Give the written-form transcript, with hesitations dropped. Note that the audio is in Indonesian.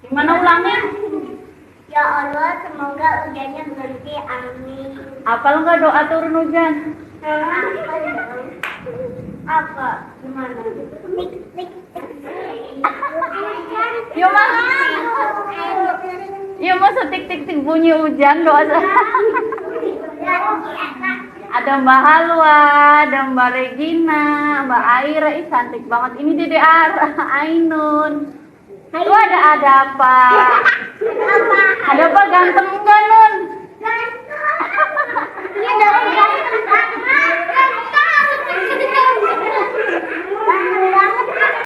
Gimana ulangnya? Ya Allah, semoga hujannya berhenti. Amin. Apal nggak doa turun hujan? Apa? Gimana? Tik tik. Yuk mah, yuk mah setik tik tik bunyi hujan doa. Ada Mbak Halwa, ada Mbak Regina, Mbak Aira, ih cantik banget. Ini Dede Ainun. Tuh ada apa?